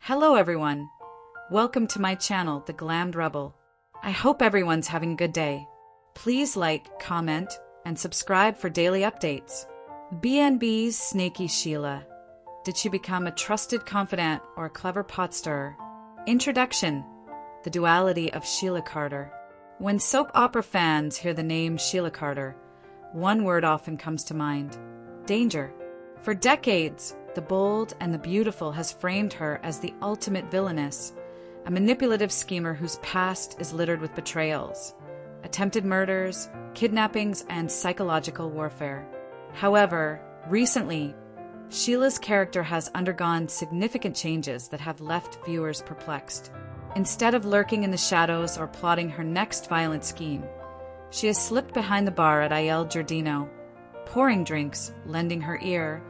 Hello everyone. Welcome to my channel, The Glammed Rebel. I hope everyone's having a good day. Please like, comment, and subscribe for daily updates. B&B's Snakey Sheila. Did she become a trusted confidant or a clever pot stirrer? Introduction. The duality of Sheila Carter. When soap opera fans hear the name Sheila Carter, one word often comes to mind: danger. For decades, the bold and the beautiful has framed her as the ultimate villainess, a manipulative schemer whose past is littered with betrayals, attempted murders, kidnappings, and psychological warfare. However, recently, Sheila's character has undergone significant changes that have left viewers perplexed. Instead of lurking in the shadows or plotting her next violent scheme, she has slipped behind the bar at Il Giardino, pouring drinks, lending her ear,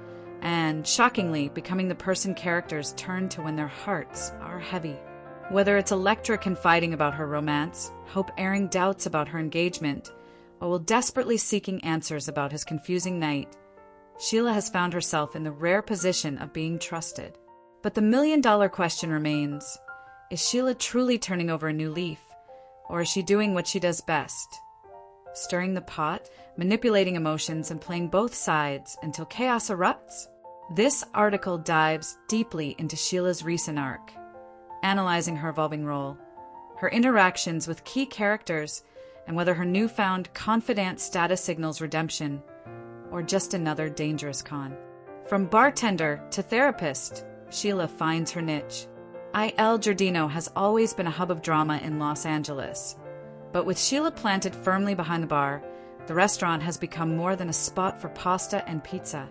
and, shockingly, becoming the person characters turn to when their hearts are heavy. Whether it's Electra confiding about her romance, Hope airing doubts about her engagement, or Will desperately seeking answers about his confusing night, Sheila has found herself in the rare position of being trusted. But the million-dollar question remains: is Sheila truly turning over a new leaf, or is she doing what she does best? Stirring the pot, manipulating emotions, and playing both sides until chaos erupts? This article dives deeply into Sheila's recent arc, analyzing her evolving role, her interactions with key characters, and whether her newfound confidant status signals redemption, or just another dangerous con. From bartender to therapist, Sheila finds her niche. Il Giardino has always been a hub of drama in Los Angeles, but with Sheila planted firmly behind the bar, the restaurant has become more than a spot for pasta and pizza.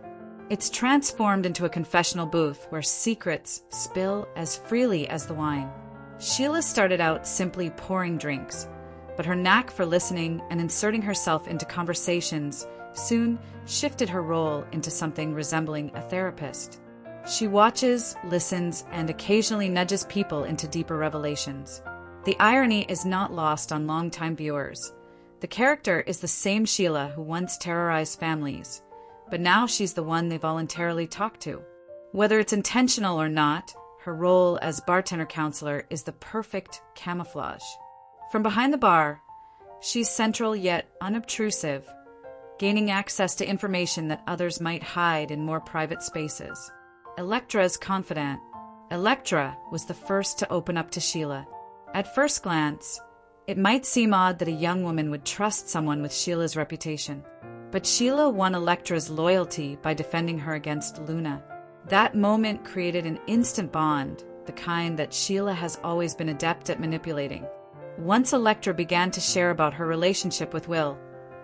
It's transformed into a confessional booth where secrets spill as freely as the wine. Sheila started out simply pouring drinks, but her knack for listening and inserting herself into conversations soon shifted her role into something resembling a therapist. She watches, listens, and occasionally nudges people into deeper revelations. The irony is not lost on longtime viewers. The character is the same Sheila who once terrorized families, but now she's the one they voluntarily talk to. Whether it's intentional or not, her role as bartender counselor is the perfect camouflage. From behind the bar, she's central yet unobtrusive, gaining access to information that others might hide in more private spaces. Electra's confidant. Electra was the first to open up to Sheila. At first glance, it might seem odd that a young woman would trust someone with Sheila's reputation. But Sheila won Electra's loyalty by defending her against Luna. That moment created an instant bond, the kind that Sheila has always been adept at manipulating. Once Electra began to share about her relationship with Will,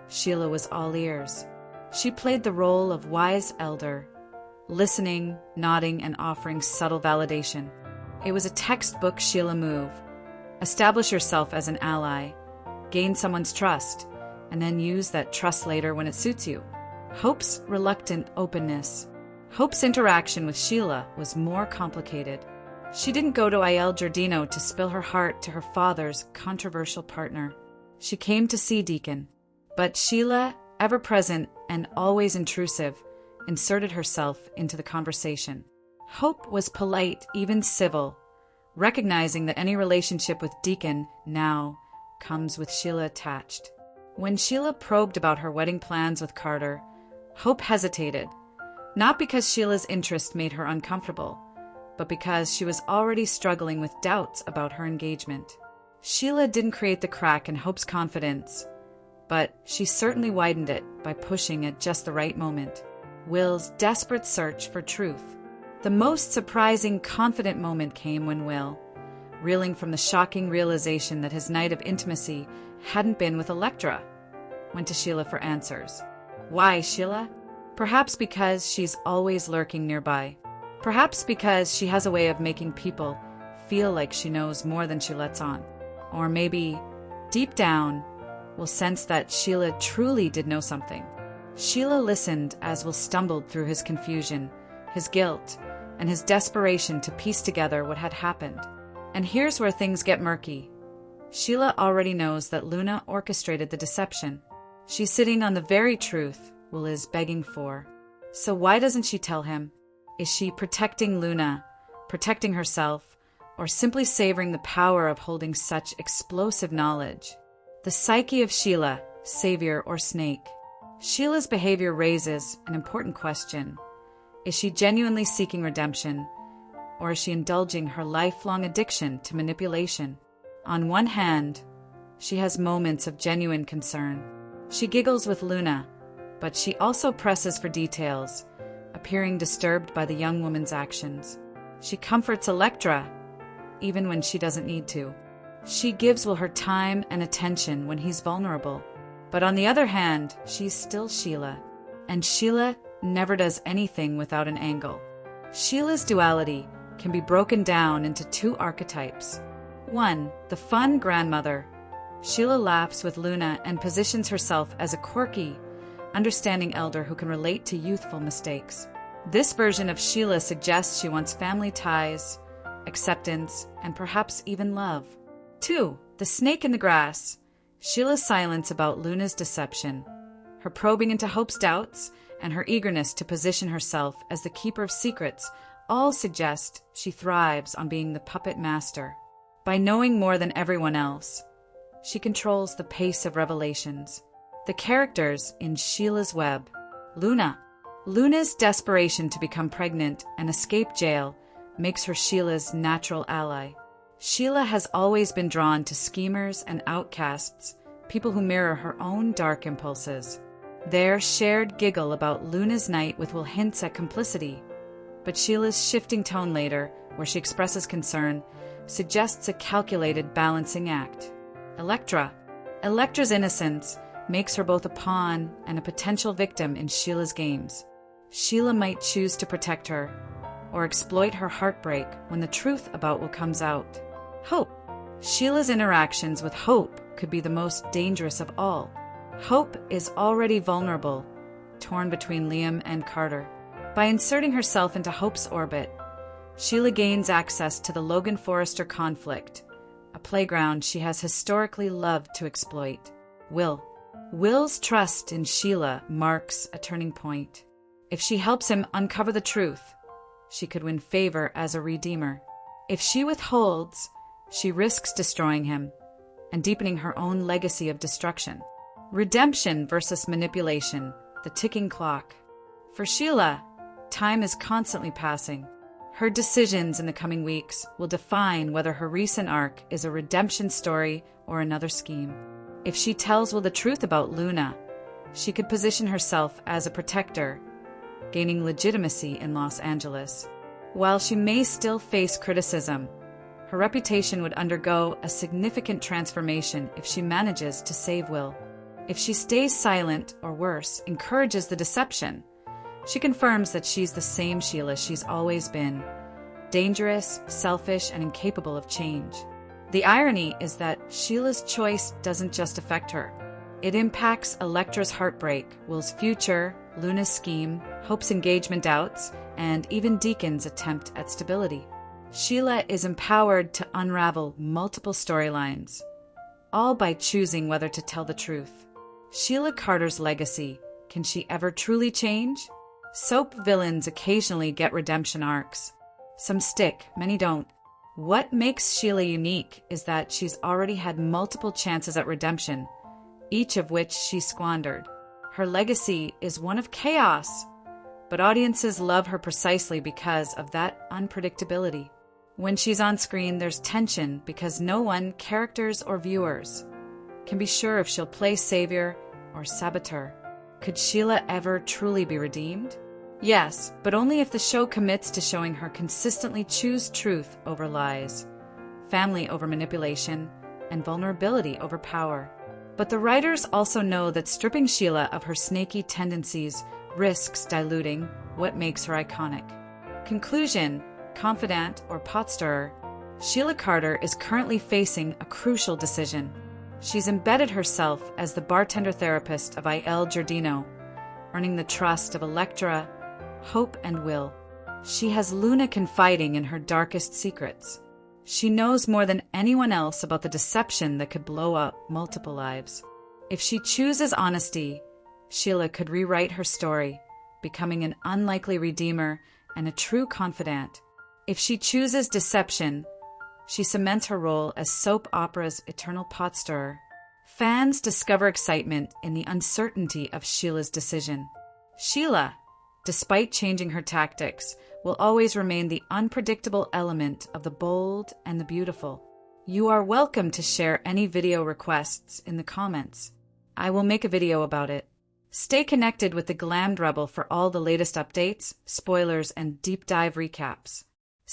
Sheila was all ears. She played the role of wise elder, listening, nodding, and offering subtle validation. It was a textbook Sheila move. Establish yourself as an ally, gain someone's trust, and then use that trust later when it suits you. Hope's reluctant openness. Hope's interaction with Sheila was more complicated. She didn't go to Il Giardino to spill her heart to her father's controversial partner. She came to see Deacon. But Sheila, ever present and always intrusive, inserted herself into the conversation. Hope was polite, even civil, recognizing that any relationship with Deacon now comes with Sheila attached. When Sheila probed about her wedding plans with Carter, Hope hesitated, not because Sheila's interest made her uncomfortable, but because she was already struggling with doubts about her engagement. Sheila didn't create the crack in Hope's confidence, but she certainly widened it by pushing at just the right moment. Will's desperate search for truth. The most surprising confident moment came when Will, reeling from the shocking realization that his night of intimacy hadn't been with Electra, went to Sheila for answers. Why, Sheila? Perhaps because she's always lurking nearby. Perhaps because she has a way of making people feel like she knows more than she lets on. Or maybe, deep down, Will sense that Sheila truly did know something. Sheila listened as Will stumbled through his confusion, his guilt, and his desperation to piece together what had happened. And here's where things get murky. Sheila already knows that Luna orchestrated the deception. She's sitting on the very truth Will is begging for. So why doesn't she tell him? Is she protecting Luna protecting herself, or simply savoring the power of holding such explosive knowledge. The psyche of Sheila, savior or snake. Sheila's behavior raises an important question. Is she genuinely seeking redemption, or is she indulging her lifelong addiction to manipulation? On one hand, she has moments of genuine concern. She giggles with Luna, but she also presses for details, appearing disturbed by the young woman's actions. She comforts Electra, even when she doesn't need to. She gives Will her time and attention when he's vulnerable. But on the other hand, she's still Sheila, and Sheila never does anything without an angle. Sheila's duality can be broken down into two archetypes. 1. The fun grandmother. Sheila laughs with Luna and positions herself as a quirky, understanding elder who can relate to youthful mistakes. This version of Sheila suggests she wants family ties, acceptance, and perhaps even love. 2. The snake in the grass. Sheila's silence about Luna's deception, her probing into Hope's doubts, and her eagerness to position herself as the keeper of secrets all suggest she thrives on being the puppet master. By knowing more than everyone else, she controls the pace of revelations. The characters in Sheila's web. Luna. Luna's desperation to become pregnant and escape jail makes her Sheila's natural ally. Sheila has always been drawn to schemers and outcasts, people who mirror her own dark impulses. Their shared giggle about Luna's night with Will hints at complicity, but Sheila's shifting tone later, where she expresses concern, suggests a calculated balancing act. Electra. Electra's innocence makes her both a pawn and a potential victim in Sheila's games. Sheila might choose to protect her, or exploit her heartbreak when the truth about Will comes out. Hope. Sheila's interactions with Hope could be the most dangerous of all. Hope is already vulnerable, torn between Liam and Carter. By inserting herself into Hope's orbit, Sheila gains access to the Logan-Forrester conflict, a playground she has historically loved to exploit. Will. Will's trust in Sheila marks a turning point. If she helps him uncover the truth, she could win favor as a redeemer. If she withholds, she risks destroying him and deepening her own legacy of destruction. Redemption versus manipulation, the ticking clock. For Sheila, time is constantly passing. Her decisions in the coming weeks will define whether her recent arc is a redemption story or another scheme. If she tells Will the truth about Luna, she could position herself as a protector, gaining legitimacy in Los Angeles. While she may still face criticism, her reputation would undergo a significant transformation if she manages to save Will. If she stays silent, or worse, encourages the deception, she confirms that she's the same Sheila she's always been, dangerous, selfish, and incapable of change. The irony is that Sheila's choice doesn't just affect her. It impacts Electra's heartbreak, Will's future, Luna's scheme, Hope's engagement doubts, and even Deacon's attempt at stability. Sheila is empowered to unravel multiple storylines, all by choosing whether to tell the truth. Sheila Carter's legacy, can she ever truly change? Soap villains occasionally get redemption arcs. Some stick, many don't. What makes Sheila unique is that she's already had multiple chances at redemption, each of which she squandered. Her legacy is one of chaos, but audiences love her precisely because of that unpredictability. When she's on screen, there's tension because no one, characters or viewers, can be sure if she'll play savior or saboteur. Could Sheila ever truly be redeemed? Yes, but only if the show commits to showing her consistently choose truth over lies, family over manipulation, and vulnerability over power. But the writers also know that stripping Sheila of her snaky tendencies risks diluting what makes her iconic. Conclusion, Confidante or pot stirrer, Sheila Carter is currently facing a crucial decision. She's embedded herself as the bartender therapist of I.L. Giardino, earning the trust of Electra, Hope, and Will. She has Luna confiding in her darkest secrets. She knows more than anyone else about the deception that could blow up multiple lives. If she chooses honesty, Sheila could rewrite her story, becoming an unlikely redeemer and a true confidant. If she chooses deception, she cements her role as soap opera's eternal pot stirrer. Fans discover excitement in the uncertainty of Sheila's decision. Sheila, despite changing her tactics, will always remain the unpredictable element of the bold and the beautiful. You are welcome to share any video requests in the comments. I will make a video about it. Stay connected with the Glammed Rebel for all the latest updates, spoilers, and deep dive recaps.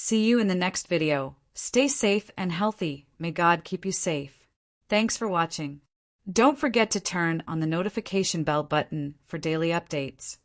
See you in the next video. Stay safe and healthy. May God keep you safe. Thanks for watching. Don't forget to turn on the notification bell button for daily updates.